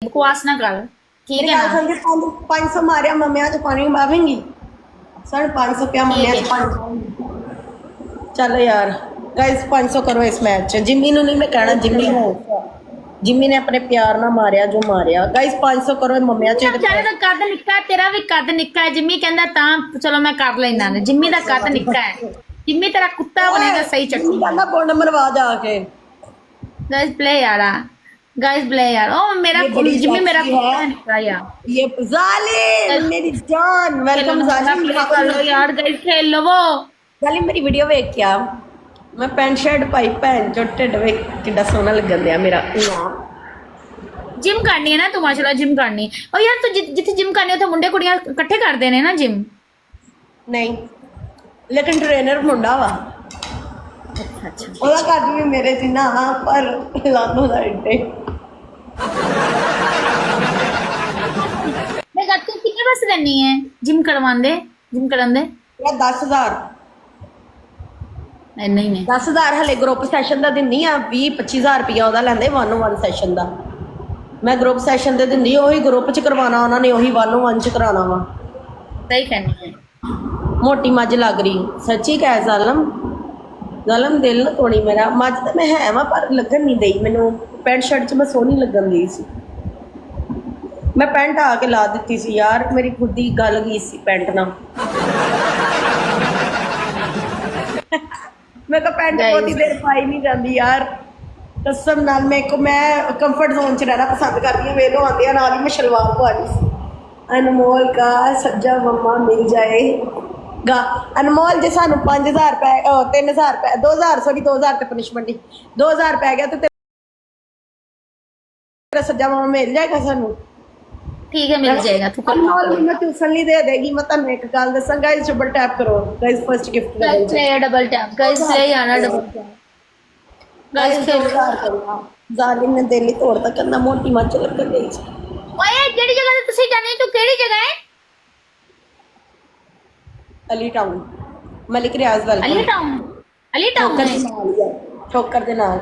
बकवास ना कर, ठीक है ना। 500 मारिया मम्मिया च पानी पावेंगी 550 रुपया मम्मिया च पानी। चल यार गाइस 500 करो इस मैच च। जिम्मी नूं नहीं मैं कहना, जिम्मी हो जिम्मी ने अपने प्यार ना मारिया जो मारिया। गाइस 500 करो मम्मिया च। बेचारे दा कद निक्का है, तेरा भी कद निक्का है। जिम्मी कहंदा तां चलो मैं कर लेना। जिम्मी दा कद निक्का है। जिम्मी तेरा कुत्ता बनेगा सही चट्टू। कहना बोल मरवा जाके। गाइस प्ले यार, गाइस प्ले यार। ओ मेरा जिम्मी मेरा कुत्ता है निक्का यार। ये जालिम मेरी जान, वेलकम जालिम। चलो यार गाइस खेल लो। वो जालिम मेरी वीडियो वेख क्या मैं पैंट शर्ट पाई भैन चो ढिड वेख किड्डा सोहना लगन दिया मेरा। जिम करनी है ना तू, माशाल्लाह जिम करनी। और यार तू जिथे जिम करनी उथे मुंडे कुड़ियां इकट्ठे कर देने ना जिम। नहीं लेकिन ट्रेनर मुंडा वा। अच्छा अच्छा ਉਹਦਾ ਕੱਦ ਵੀ ਮੇਰੇ ਜਿੰਨਾ ਪਰ ਲਾਨੋ ਦਾ ਏਡੇ। मैं कहती हूँ कितने पैसे देनी है जिम करवांदे, जिम करांदे? ਇਹ 10000 नहीं नहीं 10000 ਹਲੇ ਗਰੁੱਪ ਸੈਸ਼ਨ ਦਾ ਦਿੰਦੀ ਆ। 20-25000 ਰੁਪਇਆ ਉਹਦਾ ਲੈਂਦੇ 1-on-1 ਸੈਸ਼ਨ ਦਾ। ਮੈਂ ਗਰੁੱਪ ਸੈਸ਼ਨ ਦੇ ਦਿੰਦੀ, ਉਹੀ ਗਰੁੱਪ ਚ ਕਰਵਾਉਣਾ ਉਹਨਾਂ ਨੇ, ਉਹੀ 1-on-1 ਚ ਕਰਾਉਣਾ ਵਾ। सही कहनी है। ਮੋਟੀ ਮੱਝ ਲੱਗ ਰਹੀ ਸੱਚੀ ਕਹਿ ਜ਼ਾਲਮ। ਜ਼ਾਲਮ ਦਿਲ ਨਾ ਤੋੜੀ ਮੇਰਾ। ਮੱਝ ਤਾਂ ਮੈਂ ਹੈ ਵਾ ਪਰ ਲੱਗਣ ਨਹੀਂ ਦਈ ਮੈਨੂੰ। ਪੈਂਟ ਸ਼ਰਟ ਚ ਮੈਂ ਸੋਹਣੀ ਲੱਗਣ ਦੀ ਸੀ। ਮੈਂ ਪੈਂਟ ਆ ਕੇ ਲਾ ਦਿੱਤੀ ਸੀ ਯਾਰ, ਮੇਰੀ ਖੁਦ ਦੀ ਗੱਲ ਗਈ ਸੀ ਪੈਂਟ ਨਾਲ। ਮੈਂ ਕਿਹਾ ਪੈਂਟ ਬਹੁਤੀ ਦੇਰ ਪਾਈ ਨਹੀਂ ਜਾਂਦੀ ਯਾਰ ਕਸਮ ਨਾਲ। ਮੈਂ ਕੰਫਰਟ ਜ਼ੋਨ ਚ ਰਹਿਣਾ ਪਸੰਦ ਕਰਦੀ ਹਾਂ। ਵੇਲੋ ਆਉਂਦੀ ਆ ਨਾਲ ਹੀ ਮੈਂ ਸ਼ਲਵਾਰ ਪਾ ਲਈ ਸੀ। ਅਨਮੋਲ ਕਾ ਸੱਜਾ ਮੰਮਾ ਮਿਲ ਜਾਏਗਾ। ਅਨਮੋਲ ਜੇ ਸਾਨੂੰ 5000 ਰੁਪਏ 3000 ਰੁਪਏ 2000 ਸੌਰੀ 2000 ਤੇ ਪਨਿਸ਼ਮੈਂਟ ਹੀ 2000 ਪੈ ਗਿਆ ਤੇ ਤੇਰਾ ਸੱਜਾ ਮੰਮਾ ਮਿਲ ਜਾਏਗਾ ਸਾਨੂੰ। ठीक है मिल जाएगा तू कर। ਅਨਮੋਲ ਮੈਨੂੰ ਟਿਊਸ਼ਨ ਨਹੀਂ ਦੇ ਦੇਗੀ। ਮੈਂ ਤੁਹਾਨੂੰ ਇੱਕ ਗੱਲ ਦੱਸਾਂ ਗਾਇਸ, ਡਬਲ ਟੈਪ ਕਰੋ ਗਾਇਸ। ਫਰਸਟ ਗਿਫਟ ਦਾ guys play double tap, guys play यार डबल टैप। गाइस खेल ਜ਼ਾਲਿਮ ਨੇ ਦਿਲ ਹੀ ਤੋੜਤਾ ਕਹਿੰਦਾ ਮੋਟੀ ਮੱਝ ਲੱਗ ਗਈ ਸੀ। ओए जेडी जगह ते तुसी जाने तू केड़ी जगह है? ਅਲੀ ਟਾਊਨ ਮਲਿਕ ਰਿਆਜ਼ ਵਾਲ अली टाउन, अली टाउन में ਠੋਕਰ ਦੇ ਨਾਲ।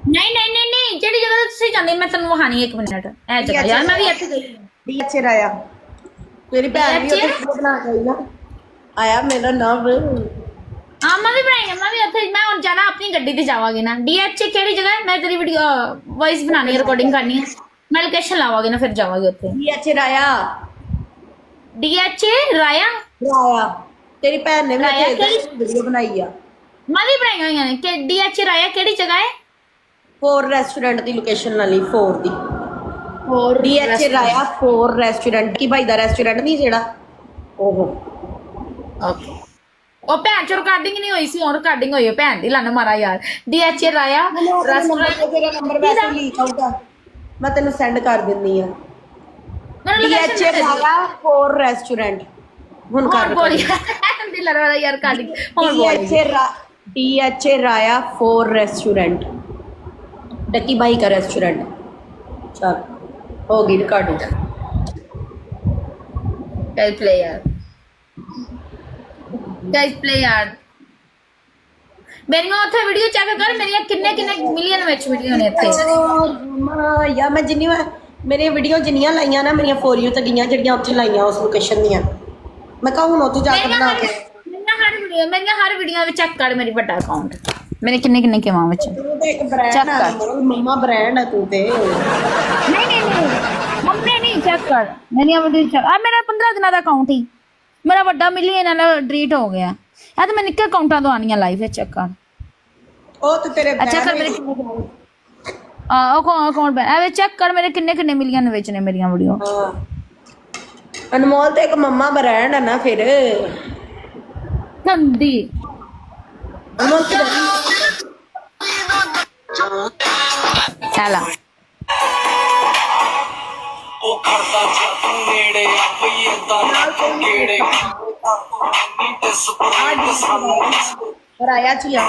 नहीं नहीं नहीं नहीं जेडी जगह ते तुसी जाने मैं तन्नू वहानी 1 मिनट ए जगह यार मैं भी ਇੱਥੇ ਗਈ डी अच्छे राया मेरी भैन भी ਉੱਥੇ ਬਣਾ ਗਈ ਨਾ। ਆਇਆ ਮੇਰਾ ਨਵ। हाँ मैं भी बनाएंगे, मैं भी ਉੱਥੇ मैं ਹੁਣ ਜਾਣਾ ਆਪਣੀ ਗੱਡੀ ਤੇ ਜਾਵਾਂਗੇ ਨਾ। DH ਕਿਹੜੀ ਜਗ੍ਹਾ ਹੈ? ਮੈਂ ਤੇਰੀ ਵੀਡੀਓ ਵੌਇਸ ਬਣਾਣੀ ਹੈ, ਰਿਕਾਰਡਿੰਗ ਕਰਨੀ ਹੈ। ਮੈਂ ਲੋਕੇਸ਼ਨ ਲਾਵਾਂਗੇ ਨਾ ਫਿਰ ਜਾਵਾਂਗੇ ਉੱਥੇ। डी अच्छे राया DH ਰਾਇਆ ਰਾਇਆ ਤੇਰੀ ਭੈਣ ਨੇ ਵੀ ਰਾਇਆ ਉੱਥੇ ਵੀਡੀਓ ਬਣਾਈ ਆ। ਮੈਂ ਵੀ ਬਣਾਈਆਂ ਹੋਈਆਂ ਨੇ ਕਿ DH ਰਾਇਆ ਕਿਹੜੀ ਜਗ੍ਹਾ ਹੈ? 4 ਰੈਸਟੋਰੈਂਟ ਦੀ ਲੋਕੇਸ਼ਨ ਵਾਲੀ 4 ਦੀ। ਹੋਰ डी अच्छे राया 4 ਰੈਸਟੋਰੈਂਟ ਕੀ ਭਾਈ ਦਾ ਰੈਸਟੋਰੈਂਟ ਨਹੀਂ ਜਿਹੜਾ ਉਹ। ਓਕੇ ਉਹ ਭੈਣ ਚੋਂ ਰਿਕਾਰਡਿੰਗ ਨਹੀਂ ਹੋਈ ਸੀ, ਹੁਣ ਰਿਕਾਰਡਿੰਗ ਹੋਈ ਹੈ। ਭੈਣ ਦੀ ਲੰਨ ਮਾਰਾ ਯਾਰ। DH Raya restaurant. ਤੇਰਾ ਨੰਬਰ ਵੈਸੇ ਲੀਕ ਆਊਗਾ, ਮੈਂ ਤੈਨੂੰ ਸੈਂਡ ਕਰ ਦਿੰਦੀ ਆ। ਮੈਨੂੰ DH ਰਾਇਆ 4 ਰੈਸਟੋਰੈਂਟ ਹੁਣ ਕਰ ਬੋਲੀ ਦੀ ਲੜ ਵਾਲਾ ਯਾਰ ਕਾਲੀ ਹੁਣ ਬੋਲੀ। DH ਰਾਇਆ 4 रेस्टोरेंट डकी भाई का रेस्टोरेंट। चल होगी रिकॉर्डिंग। गाइस प्ले यार, गाइस प्ले यार। मेरियां ਉੱਥੇ ਵੀਡੀਓ ਚੈੱਕ ਕਰ, ਮੇਰੀਆਂ ਕਿੰਨੇ ਕਿੰਨੇ ਮਿਲੀਅਨ ਵਿੱਚ ਵੀਡੀਓ ਨੇ ਇੱਥੇ। ਯਾ ਮੈਂ ਜਿੰਨੀ ਮੇਰੀਆਂ ਵੀਡੀਓ ਜਿੰਨੀਆਂ ਲਾਈਆਂ ਨਾ ਮੇਰੀਆਂ ਫੋਰ ਯੂ ਤੇ ਗਈਆਂ ਜਿਹੜੀਆਂ ਉੱਥੇ ਲਾਈਆਂ ਉਸ ਲੋਕੇਸ਼ਨ ਦੀਆਂ। ਮੈਂ ਕਹਾਂ ਹੁਣ ਉੱਥੇ ਜਾ ਕੇ ਬਣਾ ਕੇ ਮੇਰੀਆਂ ਹਰ ਵੀਡੀਓ ਵਿੱਚ ਚੈੱਕ ਕਰ ਮੇਰੀ ਵੱਡਾ ਅਕਾਊਂਟ ਮੇਰੇ ਕਿੰਨੇ ਕਿੰਨੇ ਕਿਵਾਂ ਵਿੱਚ ਤੂੰ ਤੇ ਇੱਕ ਬ੍ਰਾਂਡ ਆ ਮੰਮਾ ਬ੍ਰਾਂਡ ਆ ਤੂੰ ਤੇ। ਨਹੀਂ ਨਹੀਂ ਨਹੀਂ ਮੰਮੀ ਨਹੀਂ ਚੈੱਕ ਕਰ ਮੇਰੀਆਂ ਵੀਡੀਓ ਚੈੱਕ ਆ। ਮੇਰਾ 15 ਦਿਨਾਂ ਦਾ ਅਕਾਊਂਟ ਹੀ ਮੇਰਾ ਵੱਡਾ ਮਿਲੀਅਨ ਨਾਲ ਡਿਲੀਟ ਹੋ ਗਿਆ। ਇਹ ਤਾਂ ਮੈਂ ਨਿੱਕੇ ਅਕਾਊਂਟਾਂ ਤੋਂ ਆਣੀਆਂ ਲਾਈਵ ਵਿੱਚ ਚੈੱਕ ਕਰ। ਉਹ ਤੇ ਤੇਰੇ ਅੱਛਾ ਕਰ ਮੇਰੇ ਕਿੰਨੇ ਅਕਾਊਂਟ ਐਵੇਂ ਚੈੱਕ ਕਰ ਮੇਰੇ ਕਿੰਨੇ ਕਿੰਨੇ ਮਿਲੀਅਨ ਵਿੱਚ ਨੇ ਮੇਰੀਆਂ ਵੀਡੀਓ। ਹਾਂ ਅਨਮੋਲ ਤੇ ਇੱਕ ਮੰਮਾ ਬ੍ਰਾਂਡ ਆ ਨਾ ਫਿਰ ਗੰਦੀ ਅਨਮੋਲ ਤੇ ਚਲਾ ਉਹ ਖੜਦਾ ਜੱਟ ਨੇੜੇ ਬਈ ਏਦਾਂ ਨਾ ਕਿਹੜੇ ਨੀ ਤੇ ਸਪਰਾਈਟ ਸਾਨੂੰ ਰਾਇਆ ਚੀਆ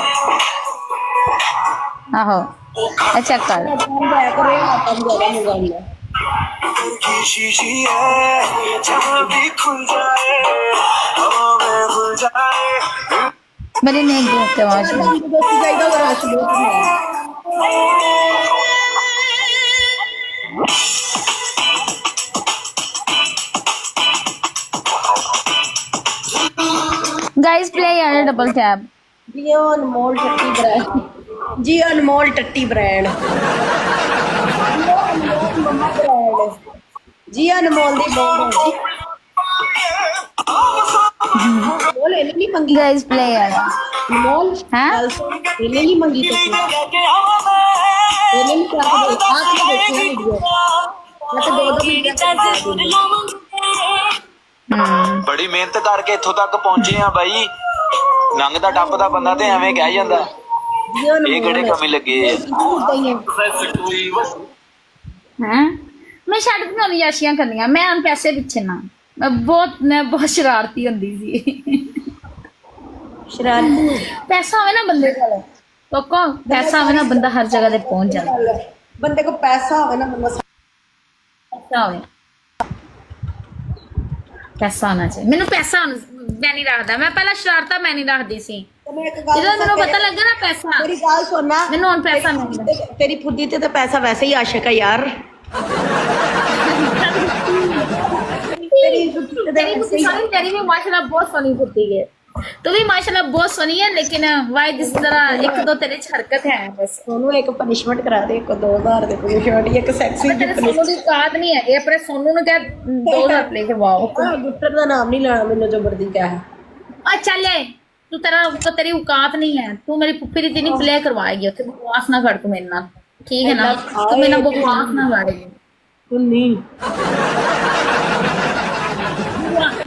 ਆਹੋ ਇਹ ਚੈੱਕ ਕਰ। ਬੈਕ ਕਰੇ ਆਪਾਂ ਨੂੰ ਜ਼ਿਆਦਾ ਮਜ਼ਾ ਆਉਂਦਾ। की शीशी है जहाँ भी खुल जाए हवा में खुल जाए मेरी नहीं देखते आवाज में ਦੋਸਤੀ ਚਾਹੀਦਾ ਉਹ ਰਸ਼ ਬਹੁਤ ਹੈ। गाइस प्ले यार डबल टैप जियो अनमोल टट्टी ब्रांड जियो अनमोल टट्टी ब्रांड जियो अनमोल मम्मा ब्रांड जियो अनमोल दी बोल बोल ਇਹਨੇ ਨਹੀਂ ਮੰਗੀ गाइस प्ले यार ਅਨਮੋਲ हैं ਗੱਲ ਸੁਣ, ਇਹਨੇ ਨਹੀਂ ਮੰਗੀ ਤੇ ਇਹਨੇ ਨਹੀਂ ਕਿਹਾ ਕਿ ਆਹ ਕੀ ਦੇਖਿਆ ਵੀਡੀਓ ਮੈਂ ਤਾਂ 2 ਮਿੰਟ ਬੜੀ ਮਿਹਨਤ ਕਰਕੇ ਇੱਥੋਂ ਤੱਕ ਪਹੁੰਚੇ ਆ ਬਾਈ ਲੰਘਦਾ ਟੱਪਦਾ ਬੰਦਾ ਤੇ ਐਵੇਂ ਕਹਿ ਜਾਂਦਾ ਇਹ ਕਿਹੜੇ ਕਮੀ ਲੱਗੇ ਆ हैं मैं ਛੱਡ ਕੇ ਨਹੀਂ ਯਾਸ਼ੀਆਂ ਕਰਨੀਆਂ ਮੈਂ ਹੁਣ ਪੈਸੇ ਪਿੱਛੇ ਨਾ ਮੈਂ ਬਹੁਤ ਸ਼ਰਾਰਤੀ ਹੁੰਦੀ ਸੀ ਸ਼ਰਾਰਤੀ ਪੈਸਾ ਹੋਵੇ ਨਾ ਬੰਦੇ ਕੋਲ ਕੋਕੋ ਪੈਸਾ ਹੋਵੇ ਨਾ ਬੰਦਾ ਹਰ ਜਗ੍ਹਾ ਤੇ ਪਹੁੰਚ ਜਾਂਦਾ ਬੰਦੇ ਕੋਲ ਪੈਸਾ ਹੋਵੇ ਨਾ ਬੰਦਾ ਪੈਸਾ ਹੋਵੇ ਪੈਸਾ ਹੋਣਾ ਚਾਹੀਦਾ ਮੈਨੂੰ ਪੈਸਾ ਮੈਂ ਨਹੀਂ ਰੱਖਦਾ ਮੈਂ ਪਹਿਲਾਂ ਸ਼ਰਾਰਤਾਂ ਮੈਂ ਨਹੀਂ ਰੱਖਦੀ ਸੀ ਤੈਨੂੰ ਇੱਕ ਗੱਲ ਜਦੋਂ ਮੈਨੂੰ ਪਤਾ ਲੱਗਾ ਨਾ ਪੈਸਾ ਮੇਰੀ ਗੱਲ ਸੁਣਨਾ ਮੈਨੂੰ ਹੁਣ ਪੈਸਾ ਮਿਲਦਾ ਤੇਰੀ ਫੁੱਦੀ ਤੇ ਤਾਂ ਪੈਸਾ ਵੈਸੇ ਹੀ ਆਸ਼ਕ ਹੈ ਯਾਰ तेरी भी माशाल्लाह बहुत सोनी कुत्ती है तू भी माशाल्लाह बहुत सोनी है लेकिन वाई जिस तरह एक दो तेरे च हरकत है बस सोनू एक पनिशमेंट करा दे एक 2000 ਦੇ ਪਨਿਸ਼ਮੈਂਟ ਇੱਕ ਸੈਕਸੀ तेरे सोनू ਦੀ ਔਕਾਤ ਨਹੀਂ ਹੈਗੀ ਆਪਣੇ ਸੋਨੂ ਨੂੰ ਕਹਿ 2000 ਪਲੇ ਕਰਵਾਓ ਗੁੱਟਰ ਦਾ ਨਾਮ ਨਹੀਂ ਲੈਣਾ ਮੈਨੂੰ ਜ਼ਬਰਦਸਤੀ ਕਹਿ ਆ ਚੱਲੇ ਤੂੰ तेरी औकात नहीं है तू मेरी पुप्पी दी नहीं प्ले करवाएगी ਉੱਥੇ ਬਕਵਾਸ ਨਾ ਕਰ ਤੂੰ ਮੇਰੇ ਨਾਲ ਠੀਕ ਹੈ ਨਾ ਤੂੰ ਮੇਰੇ ਨਾਲ ਬਕਵਾਸ ਨਾ ਕਰੇਗੀ ਤੂੰ ਨਹੀਂ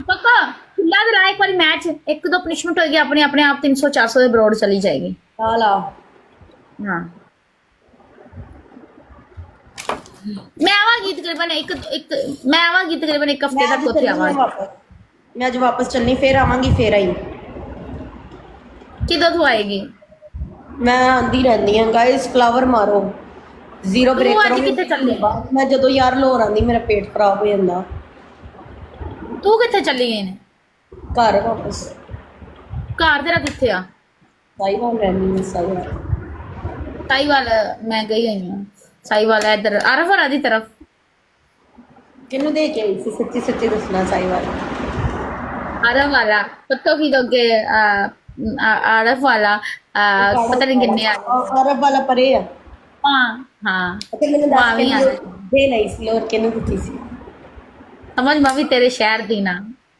पक्का खुला दे एक बार मैच एक दो पनिशमेंट होगी अपने अपने आप 300 400 ਦੇ ਬਰੋਡ ਚਲੀ ਜਾਏਗੀ ਸਾਲਾ ਹਾਂ ਮੈਂ ਆਵਾਂਗੀ ਤਕਰੀਬਨ ਇੱਕ ਮੈਂ ਆਵਾਂਗੀ ਤਕਰੀਬਨ ਇੱਕ ਹਫਤੇ ਤੱਕ ਉੱਥੇ ਆਵਾਂਗੀ ਮੈਂ ਅੱਜ ਵਾਪਸ ਚੱਲਣੀ ਫੇਰ ਆਵਾਂਗੀ ਫੇਰ ਆਈ ਕਿਦੋਂ ਤੂੰ ਆਏਗੀ ਮੈਂ ਆਂਦੀ ਰਹਿੰਦੀ ਆ ਗਾਇਸ ਫਲਾਵਰ ਮਾਰੋ ਜ਼ੀਰੋ ਬ੍ਰੇਕ ਤੂੰ ਅੱਜ ਕਿੱਥੇ ਚੱਲੀ ਮੈਂ ਜਦੋਂ ਯਾਰ ਲੋਰ ਆਂਦੀ ਮੇਰਾ ਪੇਟ ਖਰਾਬ ਹੋ ਜਾਂਦਾ ਤੂੰ ਕਿੱਥੇ ਚੱਲੀ ਗਈ ਨੇ ਘਰ ਵਾਪਸ ਘਰ ਤੇਰਾ ਕਿੱਥੇ ਆ ਸਾਈਵਾਲ ਰਹਿੰਦੀ ਹਾਂ ਸਾਈਵਾਲ ਸਾਈਵਾਲ ਮੈਂ ਗਈ ਹੋਈ ਹਾਂ ਸਾਈਵਾਲ ਇੱਧਰ ਆਰਫਰਾ ਦੀ ਤਰਫ ਕਿਹਨੂੰ ਦੇ ਕੇ ਆਈ ਸੀ ਸੱਚੀ ਸੱਚੀ ਦੱਸਣਾ ਸਾਈਵਾਲ आरफ वाला पत्तों की दोगे आरफ वाला पता नहीं कितने ਅਰਬ ਵਾਲਾ ਪਰੇ ਆ हाँ हाँ ਤੇ ਮੈਨੂੰ वहाँ भी ਦੱਸ आना ਦੇ ਲਈ ਸੀ ਲੋਰ ਕਿਹਨੂੰ ਦਿੱਤੀ ਸੀ समझ मैं भी तेरे शहर दी ना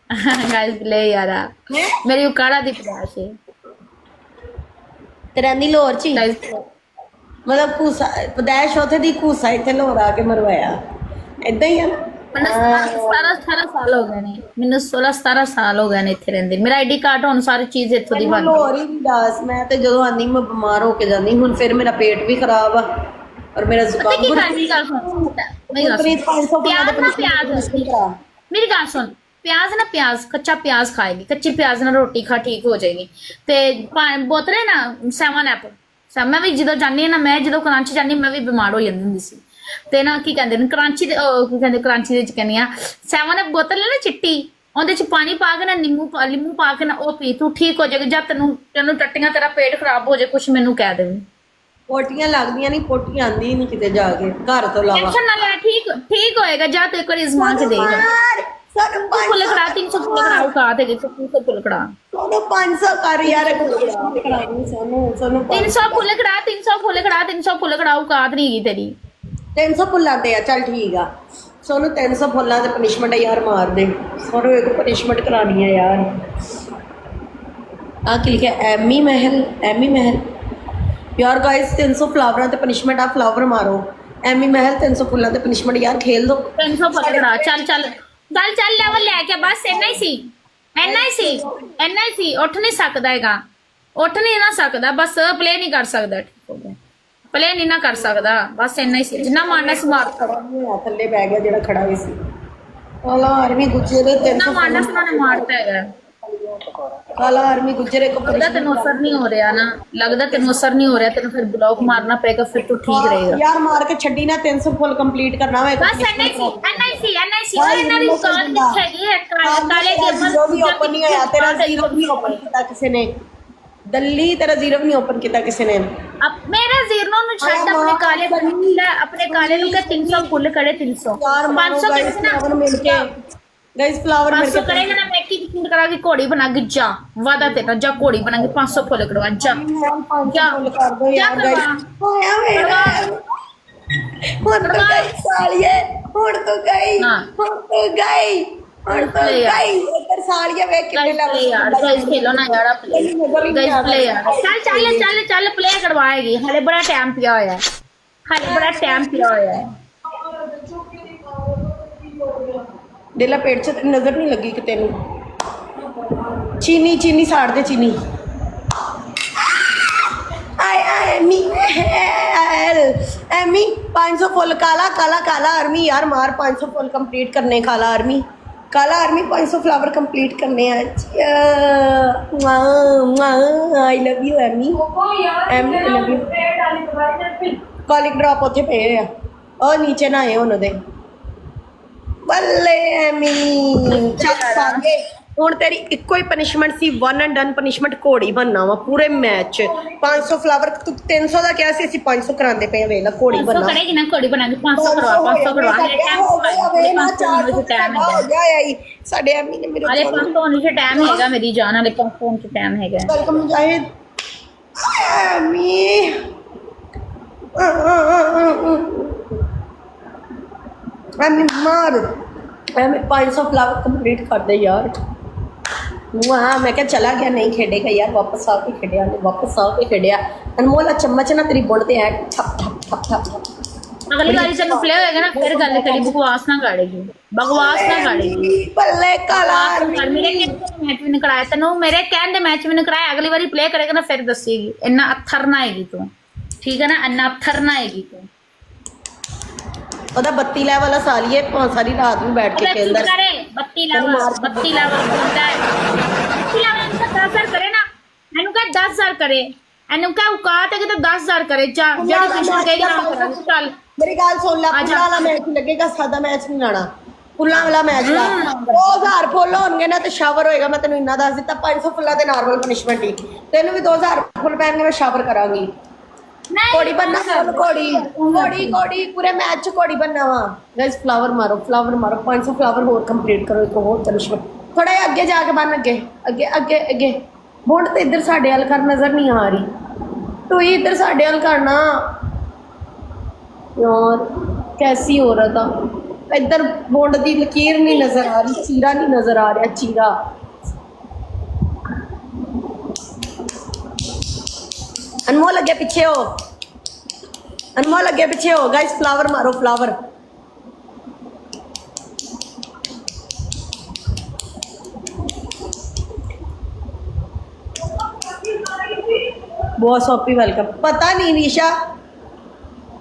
गाइस ले यारा मेरी उकाड़ा दी पदाश है ਤੇ ਰਹਿੰਦੀ ਲੋਰ ਚ ਹੀ गाइस ਮਤਲਬ ਕੂਸਾ ਪਦੈਸ਼ ਉਥੇ ਦੀ ਕੂਸਾ ਇੱਥੇ ਲੋਰ ਆ ਕੇ ਮਰਵਾਇਆ ਇਦਾਂ ਹੀ ਆ ਨਾ मैंने 17-18 साल हो गए ने मैंने 16-17 साल हो गए ने इत्थे रहंदे मेरा आईडी कार्ड हुन सारी चीज इत्थों दी बन ਲੋਰ ਹੀ ਨਹੀਂ ਦੱਸ ਮੈਂ ਤੇ ਜਦੋਂ ਆਂਦੀ ਮੈਂ ਬਿਮਾਰ ਹੋ ਕੇ ਜਾਂਦੀ ਹੁਣ ਫਿਰ ਮੇਰਾ ਪੇਟ ਵੀ ਖਰਾਬ ਆ ਔਰ ਮੇਰਾ पता ਜ਼ੁਕਾਮ की करनी गल सुन मेरी गल ਗੁਰਪ੍ਰੀਤ 500 प्याज ना प्याज मेरी गल सुन प्याज ना प्याज कच्चा प्याज खाएगी कच्ची प्याज ना रोटी खा ठीक हो जाएगी ते बोतल है ना 7 मैं भी ਜਦੋਂ ਜਾਨੀ ਨਾ ਮੈਂ ਜਦੋਂ ਕਰਾਂਚੀ ਜਾਨੀ ਮੈਂ ਵੀ ਬਿਮਾਰ ਹੋ ਜਾਂਦੀ ਹੁੰਦੀ ਸੀ ਤੇ ਨਾ ਕੀ ਕਹਿੰਦੇ ਨੇ ਕਰਾਂਚੀ ਦੇ ਕੀ ਕਹਿੰਦੇ ਕਰਾਂਚੀ ਦੇ ਵਿੱਚ ਕਹਿੰਦੀ ਆ 7 ਬੋਤਲ ਹੈ ਨਾ ਚਿੱਟੀ ਉਹਦੇ ਚ ਪਾਣੀ ਪਾ ਕੇ ਨਾ ਨਿੰਬੂ ਪਾ ਕੇ ਨਾ ਉਹ ਪੀ ਤੂੰ ਠੀਕ ਹੋ ਜਾਏਗਾ ਜਦ ਤੈਨੂੰ ਟੱਟੀਆਂ ਤੇਰਾ ਪੇਟ ਖਰਾਬ ਹੋ ਜਾਏ ਕੁਛ ਮੈਨੂੰ ਕਹਿ ਦੇਵੀਂ ਪੋਟੀਆਂ ਲੱਗਦੀਆਂ ਨਹੀਂ ਪੋਟੀਆਂ ਆਂਦੀ ਨਹੀਂ ਕਿਤੇ ਜਾ ਕੇ ਘਰ ਤੋਂ ਇਲਾਵਾ ਟੈਨਸ਼ਨ ਨਾ ਲੈ ਠੀਕ ਹੋਏਗਾ ਜਾ ਤੂੰ ਇੱਕ ਵਾਰੀ ਇਜ਼ਮਾਨ ਕੇ ਦੇਖ ਸਾਨੂੰ ਫੁੱਲ ਖੜਾ 300 ਫੁੱਲ ਖੜਾ ਉਕਾ ਤੇ 300 ਫੁੱਲ ਖੜਾ ਸਾਨੂੰ 500 ਕਰ ਯਾਰ ਸਾਨੂੰ 300 ਫੁੱਲ ਖੜਾ 300 ਫੁੱਲ ਖੜਾ 300 ਫੁੱਲ ਖੜਾ ਉਕਾਤ ਨਹੀਂ ਗਈ ਤੇਰੀ 300 ਫੁੱਲਾਂ ਤੇ ਆ ਚੱਲ ਠੀਕ ਆ ਸੋਨੂੰ 300 ਫੁੱਲਾਂ ਤੇ ਪਨਿਸ਼ਮੈਂਟ ਯਾਰ ਮਾਰ ਦੇ ਸੋਨੂੰ ਇੱਕ ਪਨਿਸ਼ਮੈਂਟ ਕਰਾਣੀ ਆ ਯਾਰ ਆ ਕੀ ਲਿਖਿਆ ਐਮੀ ਮਹਿਲ ਯਾਰ ਗਾਇਸ 300 ਫਲਾਵਰਾਂ ਤੇ ਪਨਿਸ਼ਮੈਂਟ ਆ ਫਲਾਵਰ ਮਾਰੋ ਐਮੀ ਮਹਿਲ 300 ਫੁੱਲਾਂ ਤੇ ਪਨਿਸ਼ਮੈਂਟ ਯਾਰ ਖੇਲ ਦੋ 300 ਫੁੱਲ ਖੜਾ ਚੱਲ ਗੱਲ ਚੱਲ ਲੈਵਲ ਲੈ ਕੇ ਬਸ ਇੰਨਾ ਹੀ ਸੀ ਉੱਠ ਨਹੀਂ ਸਕਦਾ ਹੈਗਾ ਉੱਠ ਨਹੀਂ ਨਾ ਸਕਦਾ ਬਸ ਪਲੇ ਨਹੀਂ ਕਰ ਸਕਦਾ ਠੀਕ ਹੋ ਗਿਆ ਪਲੇ ਨਹੀਂ ਨਾ ਕਰ ਸਕਦਾ ਬਸ ਇੰਨਾ ਹੀ ਸੀ ਜਿੰਨਾ ਮਾਰਨਾ ਸੀ ਮਾਰ ਥੱਲੇ ਬਹਿ ਗਿਆ ਜਿਹੜਾ ਖੜਾ ਹੋਈ ਸੀ ਕਾਲਾ ਆਰਮੀ ਗੁੱਜਰ ਦੇ ਜਿੰਨਾ ਮਾਰਨਾ ਸੀ ਉਹਨਾਂ ਨੇ ਮਾਰਤਾ ਹੈਗਾ ਕਾਲਾ ਆਰਮੀ ਗੁੱਜਰ ਇੱਕ ਲੱਗਦਾ ਤੈਨੂੰ ਅਸਰ ਨਹੀਂ ਹੋ ਰਿਹਾ ਨਾ ਤੈਨੂੰ ਫਿਰ ਬਲੌਕ ਮਾਰਨਾ ਪਏਗਾ ਫਿਰ ਤੂੰ ਠੀਕ ਰਹੇਗਾ ਯਾਰ ਮਾਰ ਕੇ ਛੱਡੀ ਨਾ 300 ਫੁੱਲ ਕੰਪਲੀਟ ਕਰਨਾ ਹੋਏਗਾ ਬਸ ਇੰਨਾ ਹੀ ਸੀ ਔਰ ਇਹਨਾਂ ਦੀ ਕਾਲ ਕਿੱਥੇ ਹੈਗੀ ਹੈ ਕਾਲੇ ਗੇਮਰ ਵੀ ਓਪਨ ਨਹੀਂ ਹੋਇਆ ਤੇਰਾ ਜ਼ੀਰੋ ਵੀ ਓਪਨ ਕੀਤਾ ਕਿਸੇ ਨੇ ਦਿੱਲੀ ਤੇਰਾ ਜ਼ੀਰੋ ਵੀ ਨਹੀਂ ਓਪਨ ਕੀਤਾ ਕਿਸੇ ਨੇ अब मेरा जीरो नु छੱਡ ਆਪਣੇ ਕਾਲੇ ਬੰਦਾ ਆਪਣੇ ਕਾਲੇ ਨੂੰ ਕਿ 300 ਫੁੱਲ ਕਰੇ 300 500 ਕਿਸਨਾ ਮਿਲ ਕੇ गाइस फ्लावर मेरे 500 करेगा ना मैं की करा के घोड़ी बना के जा वादा तेरा जा घोड़ी बना के 500 फुल करवा जा क्या कर दो यार गाइस होया मेरा हुन तो गई सालिए हुन तो गई हुन तो गई हुन तो गई इधर सालिए वे कितने लग यार गाइस खेलो ना यार गाइस प्ले यार चल प्ले करवाएगी हले बड़ा टाइम पिया होया है हले बड़ा टाइम पिया होया है दिला पेट च नजर नहीं लगी कि तेन चीनी चीनी साड़ दे चीनी आय आय एमी एमी 500 फुल काला काला काला आर्मी यार मार 500 फुल कंप्लीट करने काला आर्मी 500 फ्लावर कंप्लीट करने I love you Amy Amy I love you colic drop उत्थे पे आ और नीचे ना आए उन्होंने ਬੱਲੇ ਐਮੀ ਚੱਲ ਸਾਂਗੇ ਹੁਣ ਤੇਰੀ ਇੱਕੋ ਹੀ ਪਨਿਸ਼ਮੈਂਟ ਸੀ ਵਨ ਐਂਡ ਡਨ ਪਨਿਸ਼ਮੈਂਟ ਘੋੜੀ ਬਣਨਾ ਵਾ ਪੂਰੇ ਮੈਚ 500 ਫਲਾਵਰ ਤੂੰ 300 ਦਾ ਕਿਹਾ ਸੀ ਅਸੀਂ 500 ਕਰਾਉਂਦੇ ਪਏ ਵੇਖ ਲੈ ਘੋੜੀ ਬਣਨਾ करेगी ना घोड़ी बना के 500 करवा ਸਾਡੇ ਐਮੀ ਨੇ ਮੇਰੇ अरे 500 होने से टाइम हैगा मेरी जान वाले 500 होने से टाइम हैगा वेलकम मुजाहिद एमी ਐਮੀ ਮਾਰ ਐਮੀ 500 ਫਲਾवर ਕੰਪਲੀਟ ਕਰ ਦੇ ਯਾਰ ਵਾਹ ਮੈਂ ਕਿਹਾ ਚਲਾ ਗਿਆ ਨਹੀਂ ਖੇਡੇਗਾ ਯਾਰ ਵਾਪਸ ਆ ਕੇ ਖੇਡਿਆ ਨੇ ਵਾਪਸ ਆ ਕੇ ਖੇਡਿਆ ਅਨਮੋਲ ਚਮਚ ਨਾ ਤੇਰੀ ਬੁੱਢ ਤੇ ਐ ਠਪ ਠਪ ਠਪ ਠਪ अगली बारी जब प्ले होएगा ना फिर गल करी बकवास ना करेगी ਬੱਲੇ ਕਾਲਾ मेरे मैच भी नहीं कराया तेन मेरे कहने मैच भी नहीं कराया अगली बारी प्ले करेगा ना फिर दसेगी इन्ना अत्थर ना आएगी तू ठीक है ना इन्ना अत्थर ना आएगी तू ਉਹਦਾ 32 ਲੈਵਲ ਵਾਲਾ ਸਾਲੀਏ ਸਾਰੀ ਰਾਤ ਨੂੰ ਬੈਠ ਕੇ ਖੇਲਦਾ करे 32 लेवल बोलता है 32 लेवल 10,000 करे ना एनु कह 10,000 करे एनु कह औकात है कि तो 10,000 करे जा जेडी कृष्ण कहेगी ना करा चल मेरी गाल सुन ले पुल्ला वाला मैच लगेगा सादा मैच नहीं लाना पुल्ला वाला मैच ला 2000 ਫੁੱਲ ਹੋਣਗੇ ਨਾ ਤੇ ਸ਼ਾਵਰ ਹੋਏਗਾ ਮੈਂ ਤੈਨੂੰ ਇੰਨਾ ਦੱਸ ਦਿੱਤਾ 500 ਫੁੱਲਾਂ ਦੇ ਨਾਰਮਲ ਪਨਿਸ਼ਮੈਂਟ ਹੀ ਤੈਨੂੰ ਵੀ 2000 ਫੁੱਲ ਪੈਣਗੇ ਮੈਂ ਸ਼ਾਵਰ ਕਰਾਂਗੀ कोड़ी बनना कोड़ी कोड़ी कोड़ी पूरे मैच च कोड़ी बनना वा गाइस फ्लावर मारो 500 फ्लावर और कंप्लीट करो एक और पनिशमेंट थोड़ा आगे जाके बन अगे अगे अगे अगे बुंड तो इधर साडे वाल कर नजर नहीं आ रही तो ये इधर साडे वाल करना यार कैसी औरत आ इधर बुंड दी लकीर नहीं नजर आ रही चीरा नहीं नजर आ रहा चीरा अनमोल अगे पीछे हो अनमोल अगे पीछे हो गाइस फ्लावर मारो फ्लावर बहुत सॉपी वेलकम पता नहीं निशा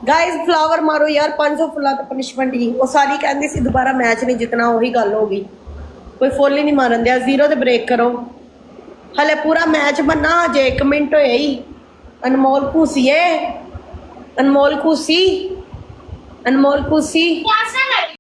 गाइस फ्लावर मारो यार 500 फुल्ला तो पनिशमेंट ही वो सारी कहती सी दोबारा मैच नहीं जितना वही गल हो गई कोई फुल ही नहीं मारन दिया 0 ते ब्रेक करो हले पूरा मैच बनना अजे 1 मिनट होए ही अनमोल खूसिए अनमोल खूसी